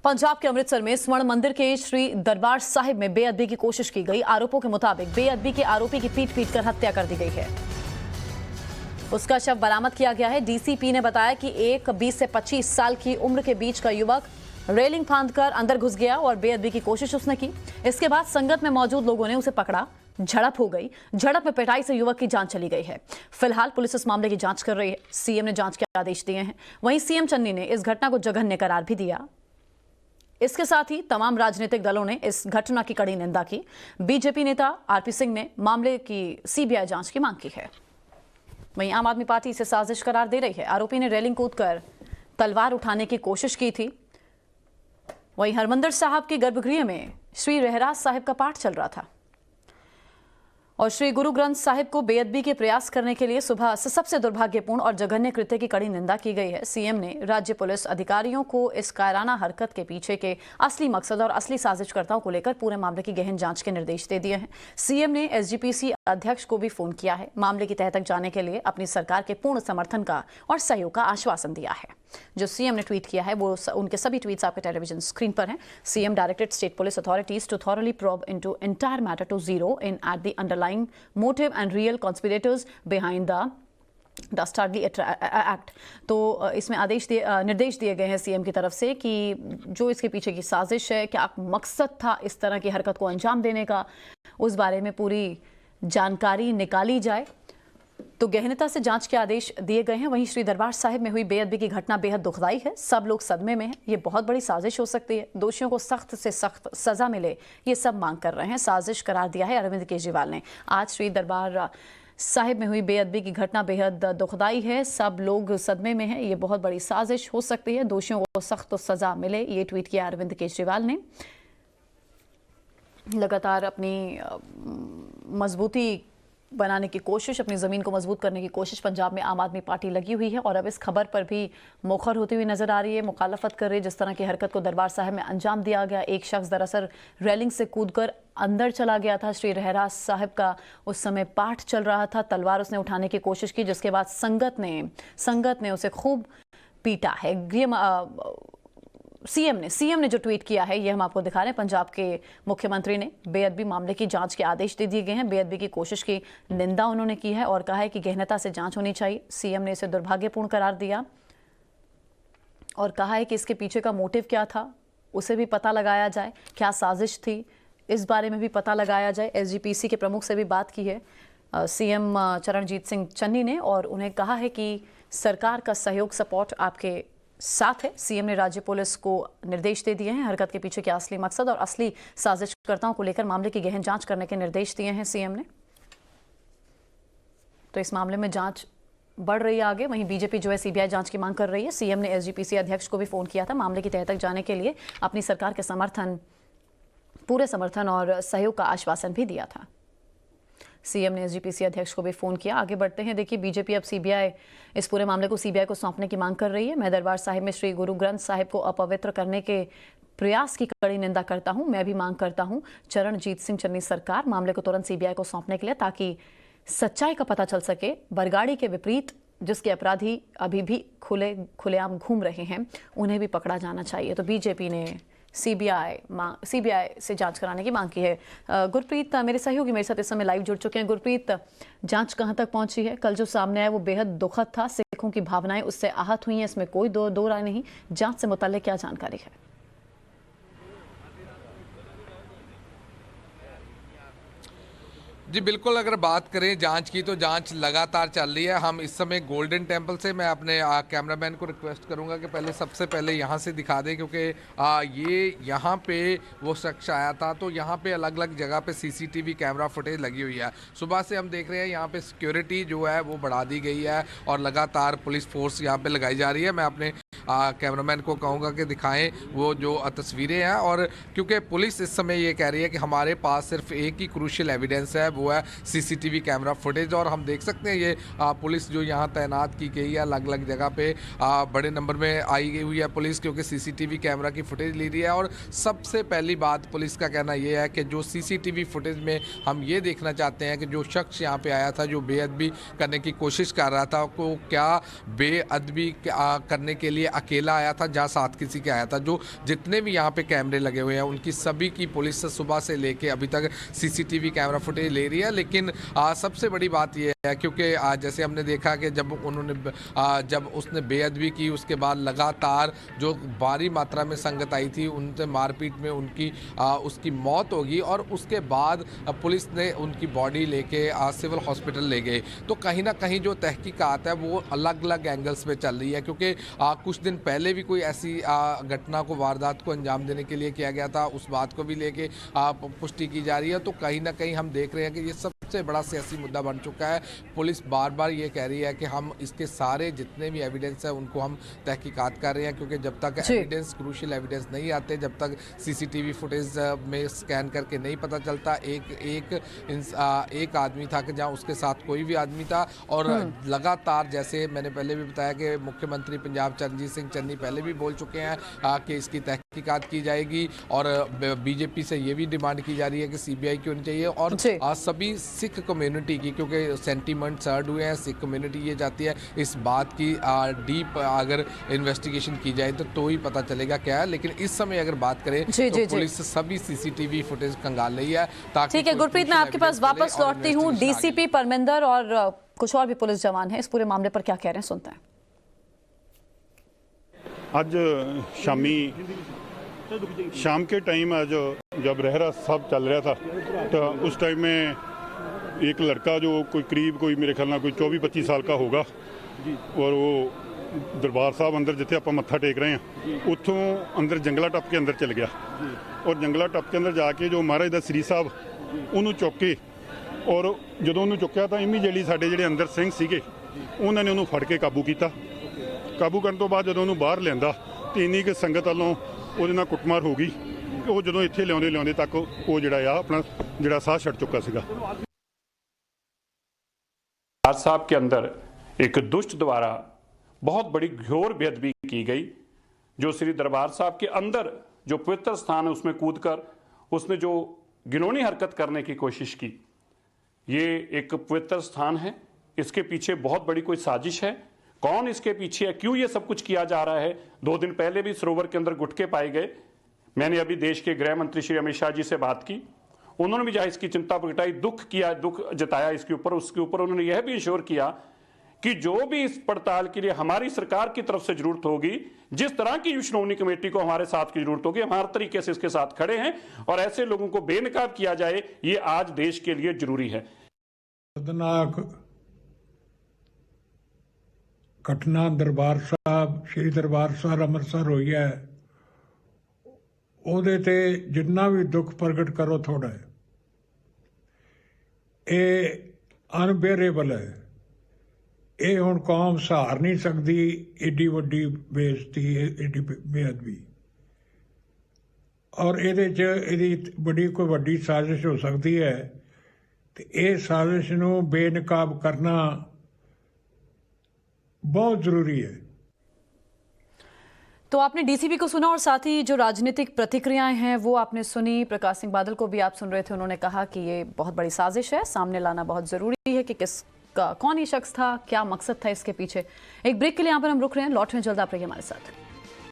पंजाब के अमृतसर में स्वर्ण मंदिर के श्री दरबार साहिब में बेअदबी की कोशिश की गई। आरोपों के मुताबिक बेअदबी के आरोपी की पीट कर हत्या कर दी गई है। उसका शव बरामद किया गया है। डीसीपी ने बताया कि एक 20 से 25 साल की उम्र के बीच का युवक रेलिंग फांदकर अंदर घुस गया और बेअदबी की कोशिश उसने की। इसके बाद संगत में मौजूद लोगों ने उसे पकड़ा। झड़प हो गई। झड़प में पिटाई से युवक की जान चली गई है। फिलहाल पुलिस इस मामले की जांच कर रही है। सीएम ने जांच के आदेश दिए हैं। वहीं सीएम चन्नी ने इस घटना को जघन्य करार भी दिया। इसके साथ ही तमाम राजनीतिक दलों ने इस घटना की कड़ी निंदा की। बीजेपी नेता आरपी सिंह ने मामले की सीबीआई जांच की मांग की है। वहीं आम आदमी पार्टी इसे साजिश करार दे रही है। आरोपी ने रेलिंग कूदकर तलवार उठाने की कोशिश की थी। वहीं हरमंदिर साहब के गर्भगृह में श्री रहरास साहिब का पाठ चल रहा था और श्री गुरु ग्रंथ साहिब को बेअदबी के प्रयास करने के लिए सुबह से सबसे दुर्भाग्यपूर्ण और जघन्य कृत्य की कड़ी निंदा की गई है। सीएम ने राज्य पुलिस अधिकारियों को इस कायराना हरकत के पीछे के असली मकसद और असली साजिशकर्ताओं को लेकर पूरे मामले की गहन जांच के निर्देश दे दिए हैं। सीएम ने एसजीपीसी अध्यक्ष को भी फोन किया है। मामले की तह तक जाने के लिए अपनी सरकार के पूर्ण समर्थन का और सहयोग का आश्वासन दिया है। जो सीएम ने ट्वीट किया है वो उनके सभी ट्वीट्स आपके टेलीविजन स्क्रीन पर हैं। CM directed state police authorities to thoroughly probe into entire matter to zero in at the underlying motive and real conspirators behind the dastardly act. तो इसमें निर्देश दिए गए हैं सीएम की तरफ से कि जो इसके पीछे की साजिश है, क्या मकसद था इस तरह की हरकत को अंजाम देने का, उस बारे में पूरी जानकारी निकाली जाए। तो गहनता से जांच के आदेश दिए गए हैं। वहीं श्री दरबार साहिब में हुई बेअदबी की घटना बेहद दुखदाई है। सब लोग सदमे में हैं। ये बहुत बड़ी साजिश हो सकती है। दोषियों को सख्त से सख्त सजा मिले, ये सब मांग कर रहे हैं। साजिश करार दिया है अरविंद केजरीवाल ने। आज श्री दरबार साहिब में हुई बेअदबी की घटना बेहद दुखदाई है। सब लोग सदमे में हैं। ये बहुत बड़ी साजिश हो सकती है। दोषियों को सख्त सजा मिले, ये ट्वीट किया अरविंद केजरीवाल ने। लगातार अपनी मजबूती बनाने की कोशिश, अपनी ज़मीन को मजबूत करने की कोशिश पंजाब में आम आदमी पार्टी लगी हुई है और अब इस खबर पर भी मुखर होती हुई नजर आ रही है, मुखालफत कर रही है। जिस तरह की हरकत को दरबार साहिब में अंजाम दिया गया, एक शख्स दरअसल रेलिंग से कूदकर अंदर चला गया था। श्री रहरास साहिब का उस समय पाठ चल रहा था। तलवार उसने उठाने की कोशिश की, जिसके बाद संगत ने उसे खूब पीटा है। सीएम ने जो ट्वीट किया है ये हम आपको दिखा रहे हैं। पंजाब के मुख्यमंत्री ने बेअदबी मामले की जांच के आदेश दे दिए गए हैं। बेअदबी की कोशिश की निंदा उन्होंने की है और कहा है कि गहनता से जांच होनी चाहिए। सीएम ने इसे दुर्भाग्यपूर्ण करार दिया और कहा है कि इसके पीछे का मोटिव क्या था उसे भी पता लगाया जाए, क्या साजिश थी इस बारे में भी पता लगाया जाए। एसजीपीसी के प्रमुख से भी बात की है सीएम चरणजीत सिंह चन्नी ने और उन्हें कहा है कि सरकार का सहयोग सपोर्ट आपके साथ है। सीएम ने राज्य पुलिस को निर्देश दे दिए हैं। हरकत के पीछे के असली मकसद और असली साजिशकर्ताओं को लेकर मामले की गहन जांच करने के निर्देश दिए हैं सीएम ने। तो इस मामले में जांच बढ़ रही है आगे। वहीं बीजेपी जो है सीबीआई जांच की मांग कर रही है। सीएम ने एसजीपीसी अध्यक्ष को भी फोन किया था। मामले की तह तक जाने के लिए अपनी सरकार के पूरे समर्थन और सहयोग का आश्वासन भी दिया था। सीएम ने एसजीपीसी अध्यक्ष को भी फोन किया। आगे बढ़ते हैं। देखिए, बीजेपी अब इस पूरे मामले को सीबीआई को सौंपने की मांग कर रही है। मैं दरबार साहिब में श्री गुरु ग्रंथ साहिब को अपवित्र करने के प्रयास की कड़ी निंदा करता हूं। मैं भी मांग करता हूं चरणजीत सिंह चन्नी सरकार मामले को तुरंत सीबीआई को सौंपने के लिए, ताकि सच्चाई का पता चल सके। बरगाड़ी के विपरीत जिसके अपराधी अभी भी खुलेआम घूम रहे हैं उन्हें भी पकड़ा जाना चाहिए। तो बीजेपी ने सीबीआई से जांच कराने की मांग की है। गुरप्रीत मेरे सहयोगी मेरे साथ इस समय लाइव जुड़ चुके हैं। गुरप्रीत, जांच कहां तक पहुंची है? कल जो सामने आया वो बेहद दुखद था। सिखों की भावनाएं उससे आहत हुई हैं, इसमें कोई दो राय नहीं। जांच से मुताल्लिक क्या जानकारी है? जी बिल्कुल, अगर बात करें जांच की तो जांच लगातार चल रही है। हम इस समय गोल्डन टेम्पल से, मैं अपने कैमरामैन को रिक्वेस्ट करूंगा कि सबसे पहले यहां से दिखा दें, क्योंकि ये यहां पे वो शख्स आया था। तो यहां पे अलग अलग जगह पे सीसीटीवी कैमरा फुटेज लगी हुई है। सुबह से हम देख रहे हैं यहां पे सिक्योरिटी जो है वो बढ़ा दी गई है और लगातार पुलिस फोर्स यहाँ पे लगाई जा रही है। मैं अपने कैमरामैन को कहूँगा कि दिखाएं वो जो तस्वीरें हैं। और क्योंकि पुलिस इस समय ये कह रही है कि हमारे पास सिर्फ एक ही क्रूशियल एविडेंस है, वो है सीसीटीवी कैमरा फुटेज। और हम देख सकते हैं ये पुलिस जो यहाँ तैनात की गई है अलग अलग जगह पे बड़े नंबर में आई गई हुई है पुलिस, क्योंकि सीसीटीवी कैमरा की फुटेज ली रही है। और सबसे पहली बात पुलिस का कहना ये है कि जो सीसीटीवी फुटेज में हम ये देखना चाहते हैं कि जो शख्स यहाँ पे आया था जो बेअदबी करने की कोशिश कर रहा था, को क्या बेअदबी करने के लिए ये अकेला आया था, जहाँ साथ किसी के आया था। जो जितने भी यहाँ पे कैमरे लगे हुए हैं उनकी सभी की पुलिस सुबह से लेके अभी तक सीसीटीवी कैमरा फुटेज ले रही है। लेकिन सबसे बड़ी बात ये है, क्योंकि जैसे हमने देखा कि जब जब उसने बेअदबी की उसके बाद लगातार जो भारी मात्रा में संगत आई थी उनसे मारपीट में उसकी मौत होगी और उसके बाद पुलिस ने उनकी बॉडी लेके सिविल हॉस्पिटल ले गए। तो कहीं ना कहीं जो तहकीकात है वो अलग अलग एंगल्स पे चल रही है, क्योंकि कुछ दिन पहले भी कोई ऐसी घटना को, वारदात को अंजाम देने के लिए किया गया था, उस बात को भी लेके पुष्टि की जा रही है। तो कहीं ना कहीं हम देख रहे हैं कि ये सबसे बड़ा सियासी मुद्दा बन चुका है। पुलिस बार बार ये कह रही है कि हम इसके सारे जितने भी एविडेंस है उनको हम तहकीकात कर रहे हैं, क्योंकि जब तक एविडेंस, क्रूशियल एविडेंस नहीं आते, जब तक सीसीटीवी फुटेज में स्कैन करके नहीं पता चलता एक आदमी था कि जहां उसके साथ कोई भी आदमी था। और लगातार, जैसे मैंने पहले भी बताया कि मुख्यमंत्री पंजाब चरणजीत सिंह चन्नी पहले भी बोल चुके हैं कि इसकी तहकीकात की जाएगी और बीजेपी से ये भी डिमांड की जा रही है कि सीबीआई की होनी चाहिए। और सभी सिख कम्युनिटी की, क्योंकि सेंटीमेंट सर्ड हुए हैं, सिख कम्युनिटी ये चाहती है इस बात की डीप अगर इन्वेस्टिगेशन की जाए तो ही पता चलेगा क्या है। लेकिन इस समय अगर बात करें तो पुलिस सभी सीसीटीवी फुटेज कंगाल रही है ताकि। ठीक है गुरप्रीत, मैं आपके पास वापस लौटती हूँ। डीसीपी परमिंदर और कुछ और भी पुलिस जवान हैं, इस पूरे मामले पर क्या कह रहे हैं, सुनते हैं। आज शाम के टाइम आज जब रहरा साहब चल रहा था तो उस टाइम में एक लड़का जो कोई मेरे ख्याल में कोई 24-25 साल का होगा और वो दरबार साहब अंदर जिथे आप मत्था टेक रहे हैं उतों अंदर जंगला टप के अंदर चल गया और जंगला टप के अंदर जाके जो महाराज दा श्री साहब उन्होंने चुक के और जो उन्होंने चुक्या तो इमीडिएटली साडे जिहड़े अंदर सिंह सीगे उन्होंने उन्होंने फड़ के काबू किया। काबू करने तो बाद जो उन्होंने बाहर लिया तो इन्नी कि संगत वालों ਉਹਦੇ ਨਾਲ ਕੁੱਟਮਾਰ ਹੋ ਗਈ। ਉਹ ਜਦੋਂ ਇੱਥੇ ਲਿਆਉਂਦੇ ਤੱਕ ਉਹ ਜਿਹੜਾ ਆ ਆਪਣਾ ਜਿਹੜਾ ਸਾਹ ਛੱਡ ਚੁੱਕਾ ਸੀਗਾ। दरबार साहब के अंदर एक दुष्ट द्वारा बहुत बड़ी घोर बेअदबी की गई, जो श्री दरबार साहब के अंदर जो पवित्र स्थान है उसमें कूदकर उसने जो घिनौनी हरकत करने की कोशिश की। ये एक पवित्र स्थान है, इसके पीछे बहुत बड़ी कोई साजिश है। कौन इसके पीछे है, क्यों ये सब कुछ किया जा रहा है? 2 दिन पहले भी सरोवर के अंदर गुटके पाए गए। मैंने अभी देश के गृह मंत्री श्री अमित शाह जी से बात की, उन्होंने भी जहाँ इसकी चिंता प्रगटाई, दुख जताया इसके ऊपर। उसके ऊपर उन्होंने यह भी इंश्योर किया कि जो भी इस पड़ताल के लिए हमारी सरकार की तरफ से जरूरत होगी, जिस तरह की श्रोमणी कमेटी को हमारे साथ की जरूरत होगी, हम हर तरीके से इसके साथ खड़े हैं और ऐसे लोगों को बेनकाब किया जाए, ये आज देश के लिए जरूरी है। घटना दरबार साहब श्री दरबार साहब अमृतसर हुई है, ਉਹਦੇ ਤੇ ਜਿੰਨਾ ਵੀ ਦੁੱਖ ਪ੍ਰਗਟ ਕਰੋ ਥੋੜਾ ਹੈ। ਇਹ ਅਨਬੇਅਰੇਬਲ ਹੈ। ਇਹ ਹੁਣ ਕੌਮ ਸਹਾਰ ਨਹੀਂ ਸਕਦੀ ਏਡੀ ਵੱਡੀ ਬੇਇੱਜ਼ਤੀ, ਏਡੀ ਬੇਅਦਬੀ। ਔਰ ਇਹਦੇ 'ਚ ਇਹਦੀ ਬੜੀ ਕੋਈ ਵੱਡੀ ਸਾਜ਼ਿਸ਼ ਹੋ ਸਕਦੀ ਹੈ ਤੇ ਇਹ ਸਾਜ਼ਿਸ਼ ਨੂੰ ਬੇਨਕਾਬ करना बहुत जरूरी है। तो आपने डीसीपी को सुना और साथ ही जो राजनीतिक प्रतिक्रियाएं हैं वो आपने सुनी। प्रकाश सिंह बादल को भी आप सुन रहे थे, उन्होंने कहा कि ये बहुत बड़ी साजिश है, सामने लाना बहुत जरूरी है कि कौन ये शख्स था, क्या मकसद था इसके पीछे। एक ब्रेक के लिए यहाँ पर हम रुक रहे हैं, लौट में जल्द आप रहिए हमारे साथ।